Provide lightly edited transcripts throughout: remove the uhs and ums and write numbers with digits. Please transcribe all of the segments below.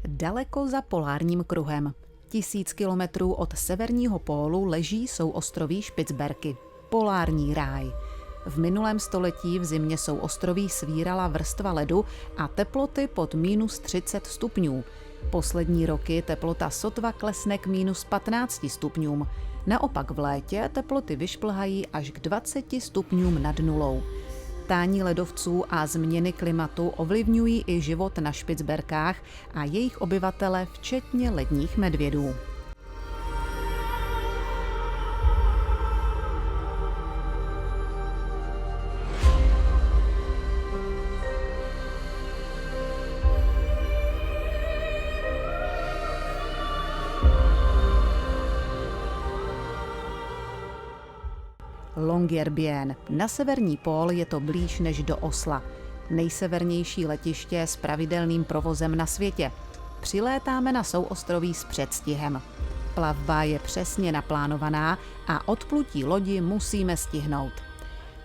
Daleko za polárním kruhem. 1000 kilometrů od severního pólu leží souostroví Špicberky. Polární ráj. V minulém století v zimě souostroví svírala vrstva ledu a teploty pod -30 stupňů. Poslední roky teplota sotva klesne k -15 stupňům. Naopak v létě teploty vyšplhají až k 20 stupňům nad nulou. Tání ledovců a změny klimatu ovlivňují i život na Špicberkách a jejich obyvatele, včetně ledních medvědů. Longyearbyen. Na severní pól je to blíž než do Osla. Nejsevernější letiště s pravidelným provozem na světě. Přilétáme na souostroví s předstihem. Plavba je přesně naplánovaná a odplutí lodi musíme stihnout.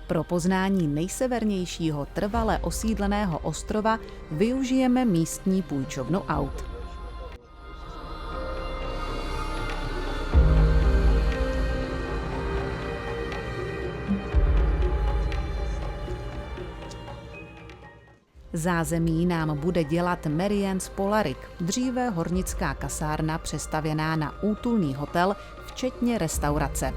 Pro poznání nejsevernějšího trvale osídleného ostrova využijeme místní půjčovnu aut. Zázemí nám bude dělat Meriens Polarik, dříve hornická kasárna přestavěná na útulný hotel, včetně restaurace.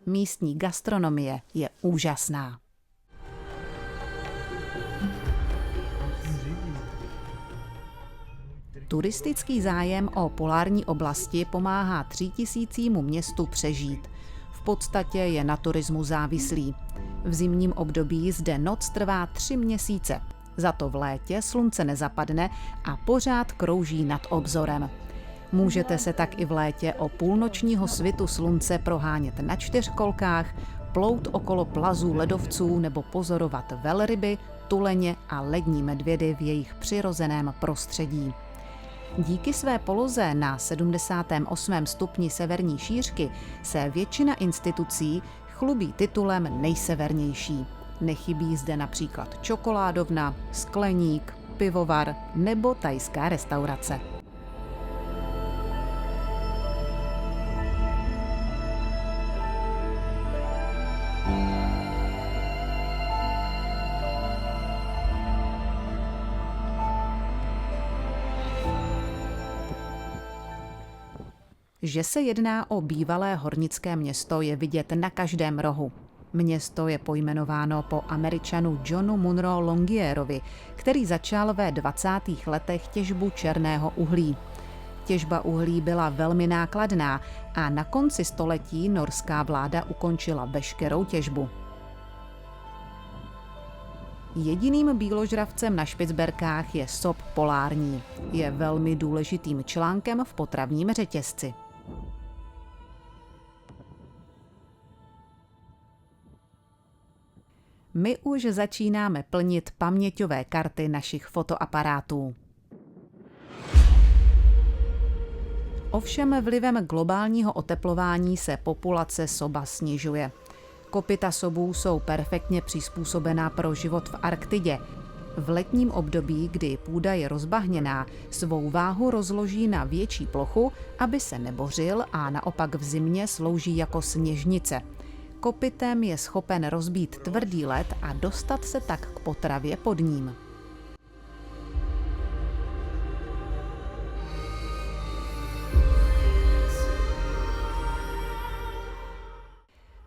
Místní gastronomie je úžasná. Turistický zájem o polární oblasti pomáhá 3000 městu přežít. V podstatě je na turismu závislý. V zimním období zde noc trvá 3 měsíce. Za to v létě slunce nezapadne a pořád krouží nad obzorem. Můžete se tak i v létě o půlnočního svitu slunce prohánět na 4kolkách, plout okolo plazů ledovců nebo pozorovat velryby, tuleně a lední medvědy v jejich přirozeném prostředí. Díky své poloze na 78. stupni severní šířky se většina institucí chlubí titulem nejsevernější. Nechybí zde například čokoládovna, skleník, pivovar nebo thajská restaurace. Že se jedná o bývalé hornické město, je vidět na každém rohu. Město je pojmenováno po Američanu Johnu Munro Longuierovi, který začal ve 20. letech těžbu černého uhlí. Těžba uhlí byla velmi nákladná a na konci století norská vláda ukončila veškerou těžbu. Jediným býložravcem na Špicberkách je sob polární. Je velmi důležitým článkem v potravním řetězci. My už začínáme plnit paměťové karty našich fotoaparátů. Ovšem vlivem globálního oteplování se populace soba snižuje. Kopyta sobů jsou perfektně přizpůsobená pro život v Arktidě. V letním období, kdy půda je rozbahněná, svou váhu rozloží na větší plochu, aby se nebořil, a naopak v zimě slouží jako sněžnice. Kopytem je schopen rozbít tvrdý led a dostat se tak k potravě pod ním.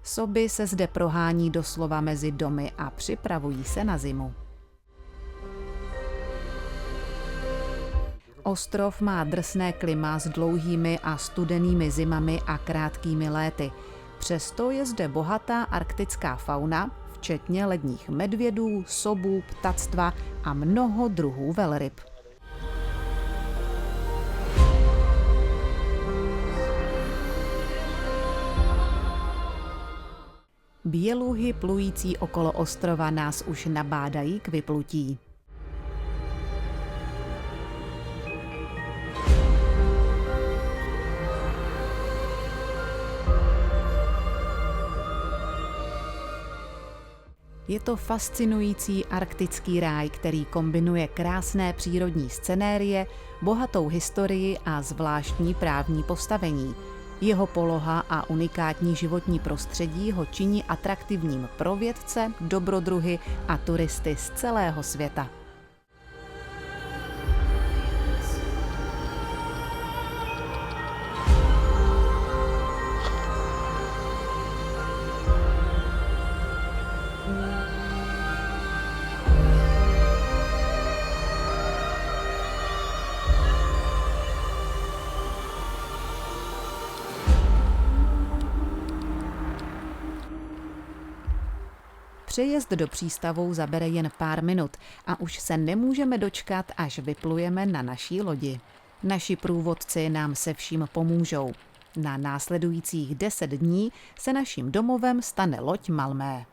Soby se zde prohání doslova mezi domy a připravují se na zimu. Ostrov má drsné klima s dlouhými a studenými zimami a krátkými léty. Přesto je zde bohatá arktická fauna, včetně ledních medvědů, sobů, ptactva a mnoho druhů velryb. Běluhy plující okolo ostrova nás už nabádají k vyplutí. Je to fascinující arktický ráj, který kombinuje krásné přírodní scenérie, bohatou historii a zvláštní právní postavení. Jeho poloha a unikátní životní prostředí ho činí atraktivním pro vědce, dobrodruhy a turisty z celého světa. Přejezd do přístavu zabere jen pár minut a už se nemůžeme dočkat, až vyplujeme na naší lodi. Naši průvodci nám se vším pomůžou. Na následujících 10 dní se naším domovem stane loď Malmö.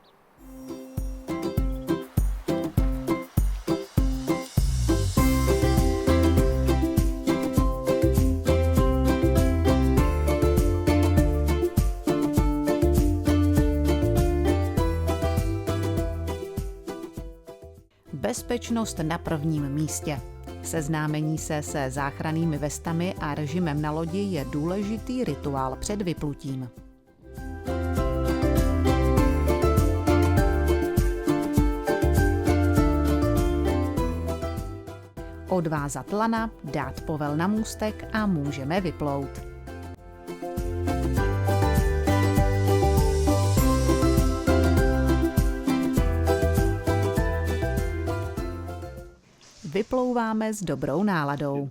Bezpečnost na prvním místě. Seznámení se záchrannými vestami a režimem na lodi je důležitý rituál před vyplutím. Odvázat lana, dát povel na můstek a můžeme vyplout. Vyplouváme s dobrou náladou.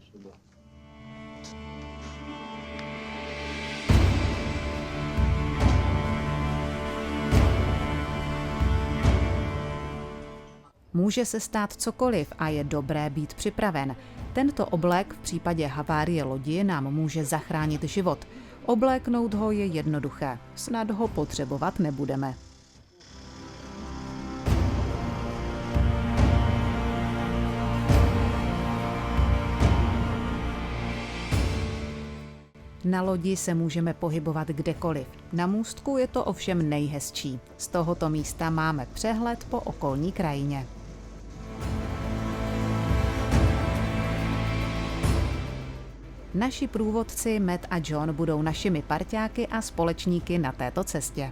Může se stát cokoliv a je dobré být připraven. Tento oblek v případě havárie lodi nám může zachránit život. Obléknout ho je jednoduché, snad ho potřebovat nebudeme. Na lodi se můžeme pohybovat kdekoliv. Na můstku je to ovšem nejhezčí. Z tohoto místa máme přehled po okolní krajině. Naši průvodci Matt a John budou našimi parťáky a společníky na této cestě.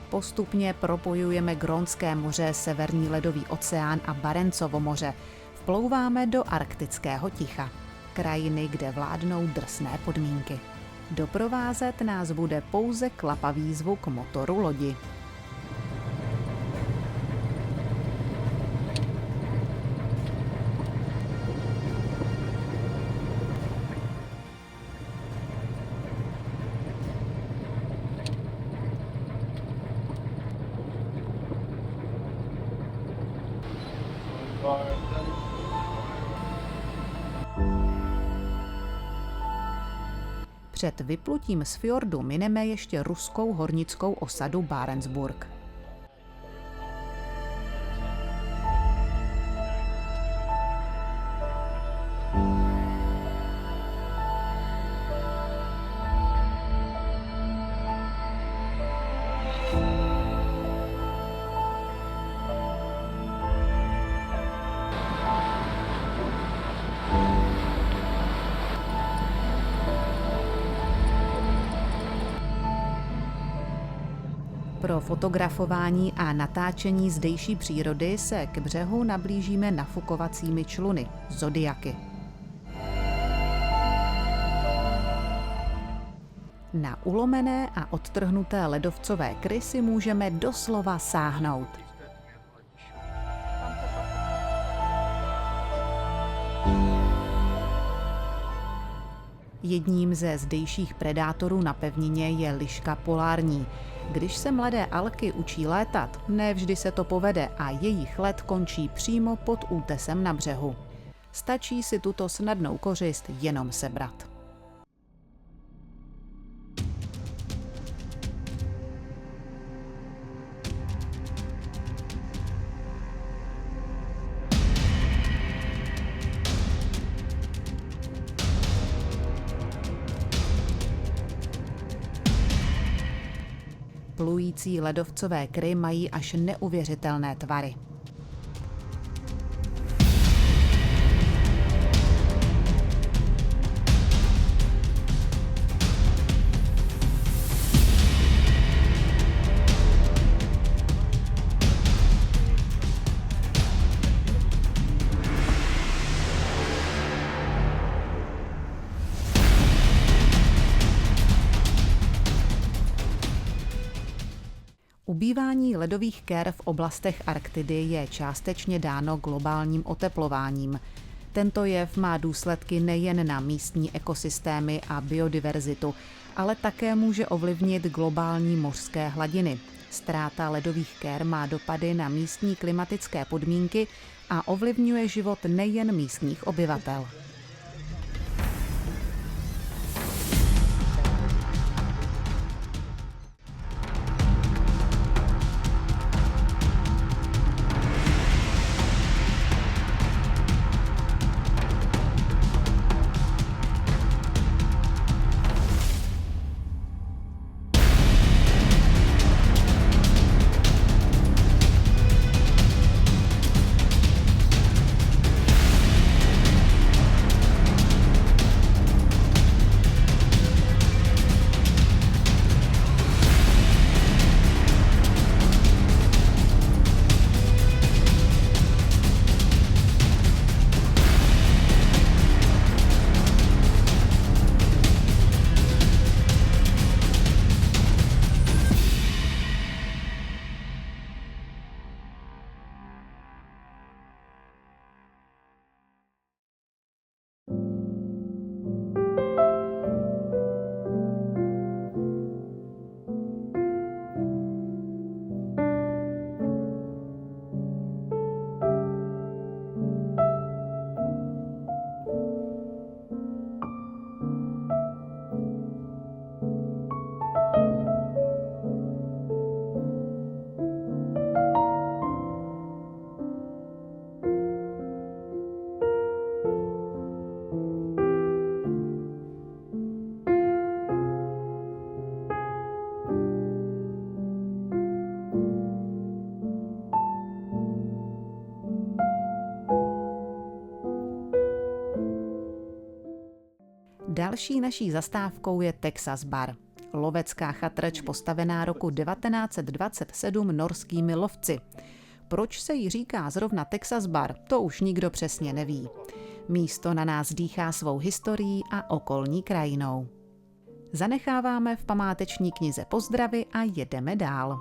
Postupně propojujeme Grónské moře, Severní ledový oceán a Barentsovo moře. Vplouváme do arktického ticha, krajiny, kde vládnou drsné podmínky. Doprovázet nás bude pouze klapavý zvuk motoru lodi. Před vyplutím z fjordu mineme ještě ruskou hornickou osadu Barentsburg. Pro fotografování a natáčení zdejší přírody se k břehu nablížíme nafukovacími čluny, zodiaky. Na ulomené a odtrhnuté ledovcové krysy můžeme doslova sáhnout. Jedním ze zdejších predátorů na pevnině je liška polární. Když se mladé alky učí létat, nevždy se to povede a jejich let končí přímo pod útesem na břehu. Stačí si tuto snadnou kořist jenom sebrat. Plující ledovcové kry mají až neuvěřitelné tvary. Ubývání ledových ker v oblastech Arktidy je částečně dáno globálním oteplováním. Tento jev má důsledky nejen na místní ekosystémy a biodiverzitu, ale také může ovlivnit globální mořské hladiny. Ztráta ledových ker má dopady na místní klimatické podmínky a ovlivňuje život nejen místních obyvatel. Další naší zastávkou je Texas Bar. Lovecká chatrč postavená roku 1927 norskými lovci. Proč se jí říká zrovna Texas Bar, to už nikdo přesně neví. Místo na nás dýchá svou historií a okolní krajinou. Zanecháváme v památeční knize pozdravy a jedeme dál.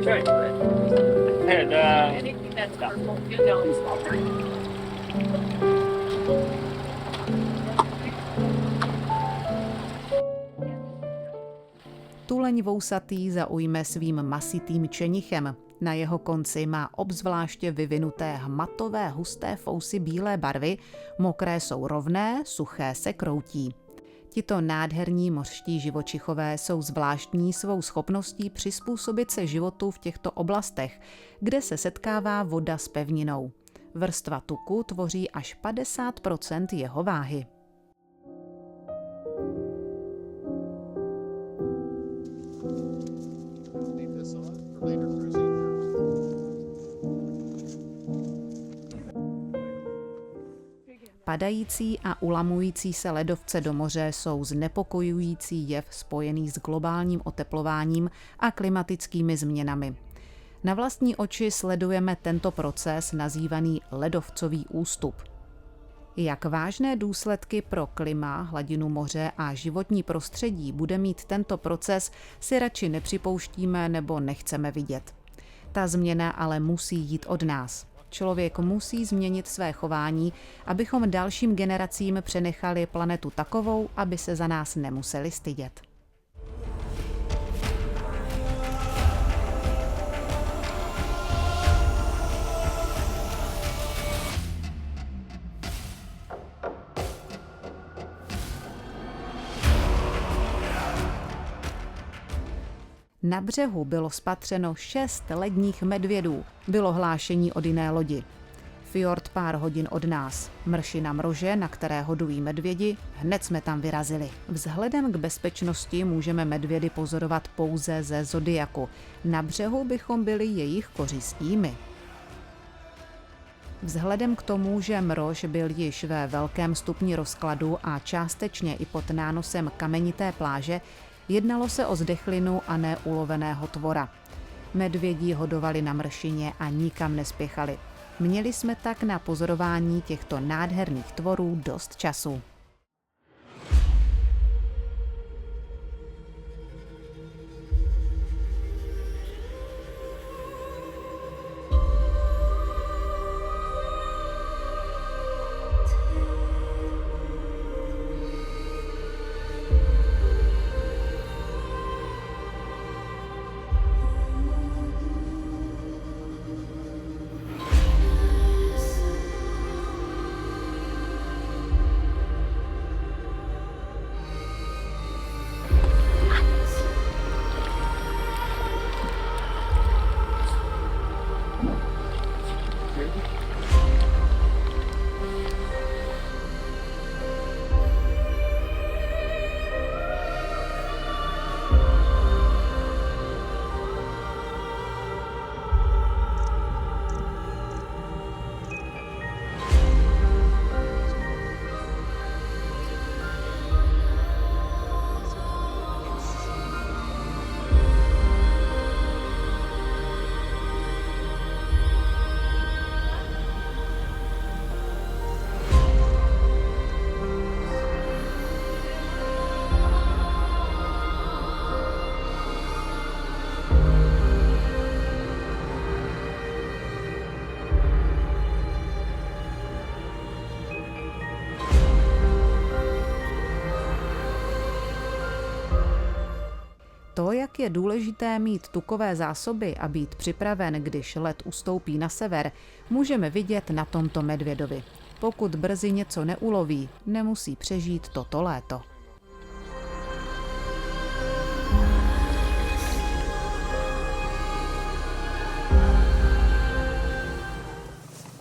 Okay. And anything that's purple, you know, is Tuleň vousatý zaujme svým masitým čenichem. Na jeho konci má obzvláště vyvinuté hmatové husté fousy bílé barvy, mokré jsou rovné, suché se kroutí. Tito nádherní mořští živočichové jsou zvláštní svou schopností přizpůsobit se životu v těchto oblastech, kde se setkává voda s pevninou. Vrstva tuku tvoří až 50% jeho váhy. Padající a ulamující se ledovce do moře jsou znepokojující jev spojený s globálním oteplováním a klimatickými změnami. Na vlastní oči sledujeme tento proces nazývaný ledovcový ústup. Jak vážné důsledky pro klima, hladinu moře a životní prostředí bude mít tento proces, si radši nepřipouštíme nebo nechceme vidět. Ta změna ale musí jít od nás. Člověk musí změnit své chování, abychom dalším generacím přenechali planetu takovou, aby se za nás nemuseli stydět. Na břehu bylo spatřeno 6 ledních medvědů. Bylo hlášení od jiné lodi. Fjord pár hodin od nás. Mrši na mrože, na které hodují medvědi, hned jsme tam vyrazili. Vzhledem k bezpečnosti můžeme medvědy pozorovat pouze ze Zodiaku. Na břehu bychom byli jejich kořistí my. Vzhledem k tomu, že mrož byl již ve velkém stupni rozkladu a částečně i pod nánosem kamenité pláže, jednalo se o zdechlinu a ne uloveného tvora. Medvědi hodovali na mršině a nikam nespěchali. Měli jsme tak na pozorování těchto nádherných tvorů dost času. To, jak je důležité mít tukové zásoby a být připraven, když led ustoupí na sever, můžeme vidět na tomto medvědovi. Pokud brzy něco neuloví, nemusí přežít toto léto.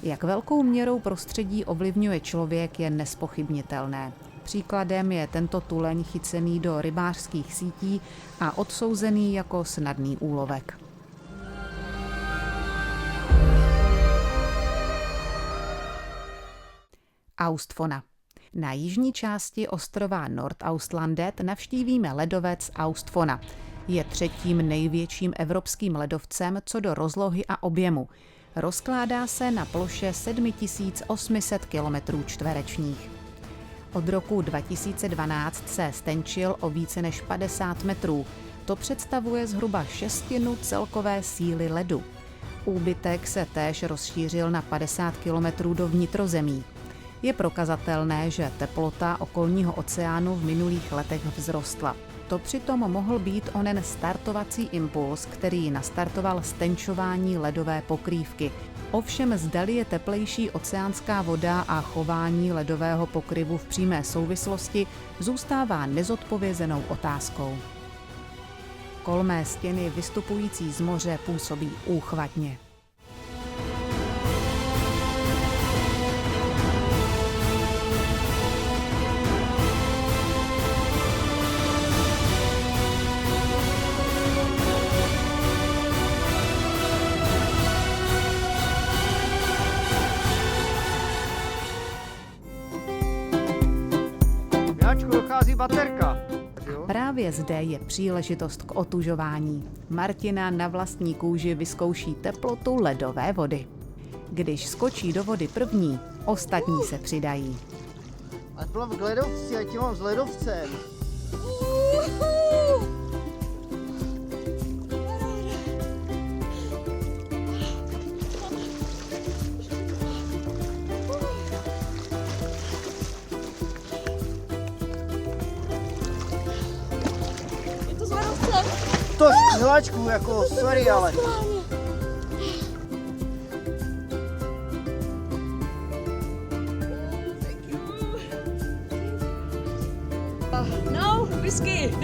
Jak velkou měrou prostředí ovlivňuje člověk, je nezpochybnitelné. Příkladem je tento tuleň chycený do rybářských sítí a odsouzený jako snadný úlovek. Austfona. Na jižní části ostrova Nordaustlandet navštívíme ledovec Austfona. Je třetím největším evropským ledovcem co do rozlohy a objemu. Rozkládá se na ploše 7800 km². Od roku 2012 se stenčil o více než 50 metrů. To představuje zhruba šestinu celkové síly ledu. Úbytek se též rozšířil na 50 km do vnitrozemí. Je prokazatelné, že teplota okolního oceánu v minulých letech vzrostla. To přitom mohl být onen startovací impuls, který nastartoval stenčování ledové pokrývky. Ovšem zdali je teplejší oceánská voda a chování ledového pokryvu v přímé souvislosti, zůstává nezodpovězenou otázkou. Kolmé stěny vystupující z moře působí úchvatně. Jáčku, dochází baterka. Právě zde je příležitost k otužování. Martina na vlastní kůži vyzkouší teplotu ledové vody. Když skočí do vody první, ostatní se přidají. A plav k ledovci, já tě mám s ledovcem. Je to s ledovcem. To miláčku, jako sorry, ale... No, whisky.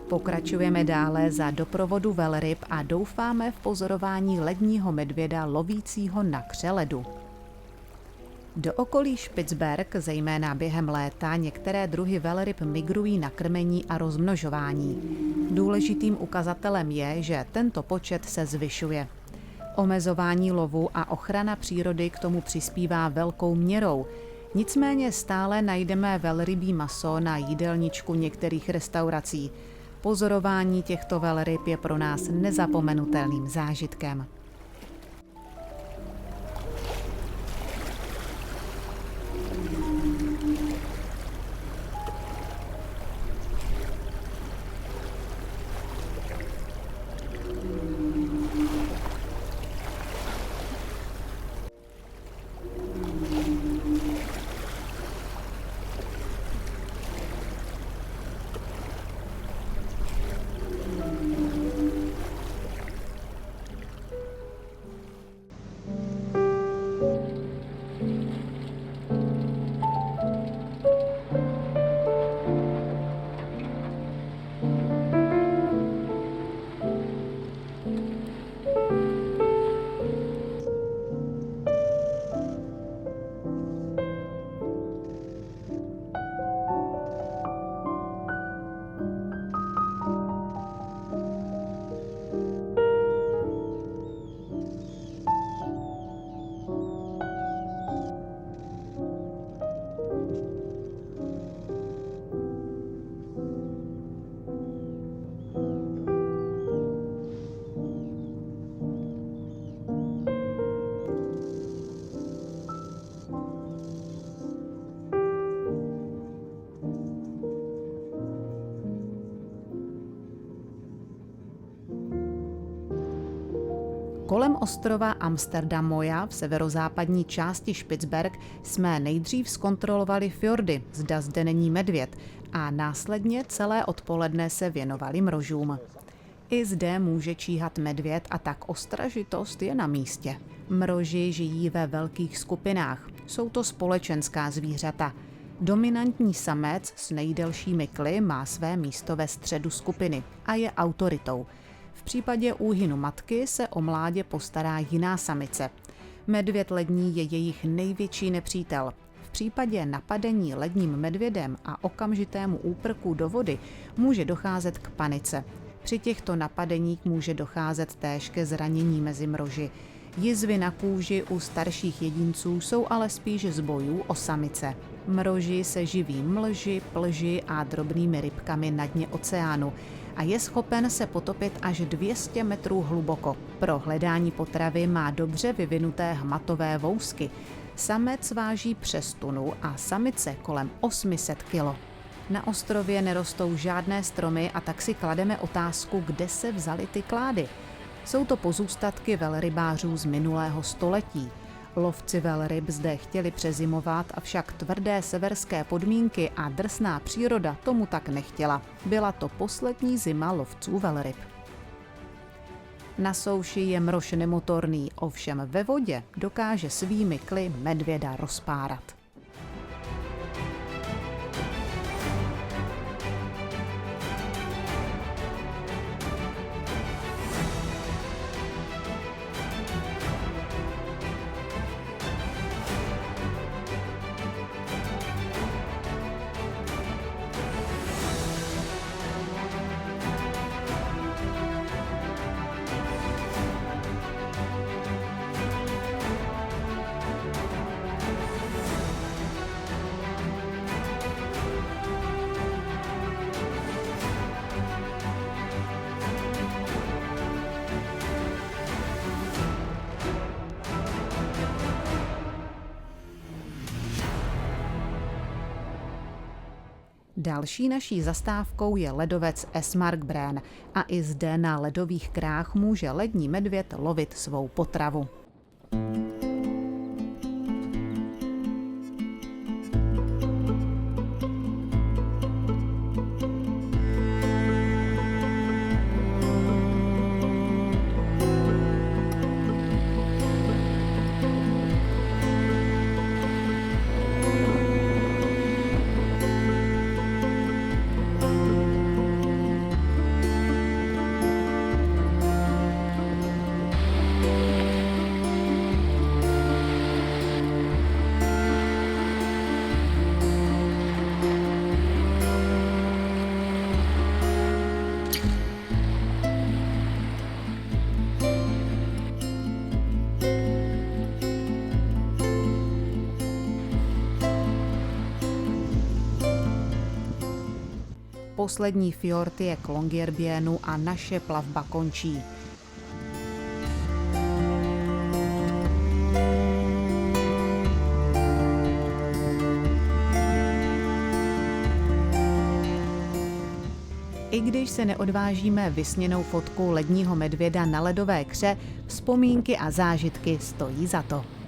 Pokračujeme dále za doprovodu velryb a doufáme v pozorování ledního medvěda lovícího na kře ledu. Do okolí Špicberk, zejména během léta, některé druhy velryb migrují na krmení a rozmnožování. Důležitým ukazatelem je, že tento počet se zvyšuje. Omezování lovu a ochrana přírody k tomu přispívá velkou měrou. Nicméně stále najdeme velrybí maso na jídelníčku některých restaurací. Pozorování těchto velryb je pro nás nezapomenutelným zážitkem. Kolem ostrova Amsterdamoja v severozápadní části Špicberk jsme nejdřív zkontrolovali fjordy, zda zde není medvěd, a následně celé odpoledne se věnovali mrožům. I zde může číhat medvěd a tak ostražitost je na místě. Mroži žijí ve velkých skupinách, jsou to společenská zvířata. Dominantní samec s nejdelšími kly má své místo ve středu skupiny a je autoritou. V případě úhynu matky se o mládě postará jiná samice. Medvěd lední je jejich největší nepřítel. V případě napadení ledním medvědem a okamžitému úprku do vody může docházet k panice. Při těchto napadeních může docházet též ke zranění mezi mroži. Jizvy na kůži u starších jedinců jsou ale spíš z bojů o samice. Mroži se živí mlži, plži a drobnými rybkami na dně oceánu a je schopen se potopit až 200 metrů hluboko. Pro hledání potravy má dobře vyvinuté hmatové vousky. Samec váží přes tunu a samice kolem 800 kg. Na ostrově nerostou žádné stromy a tak si klademe otázku, kde se vzaly ty klády. Jsou to pozůstatky velrybářů z minulého století. Lovci velryb zde chtěli přezimovat, avšak tvrdé severské podmínky a drsná příroda tomu tak nechtěla. Byla to poslední zima lovců velryb. Na souši je mrož nemotorný, ovšem ve vodě dokáže svými kly medvěda rozpárat. Další naší zastávkou je ledovec Esmarkbreen a i zde na ledových krách může lední medvěd lovit svou potravu. Poslední fjord je k Longyearbyenu a naše plavba končí. I když se neodvážíme vysněnou fotku ledního medvěda na ledové kře, vzpomínky a zážitky stojí za to.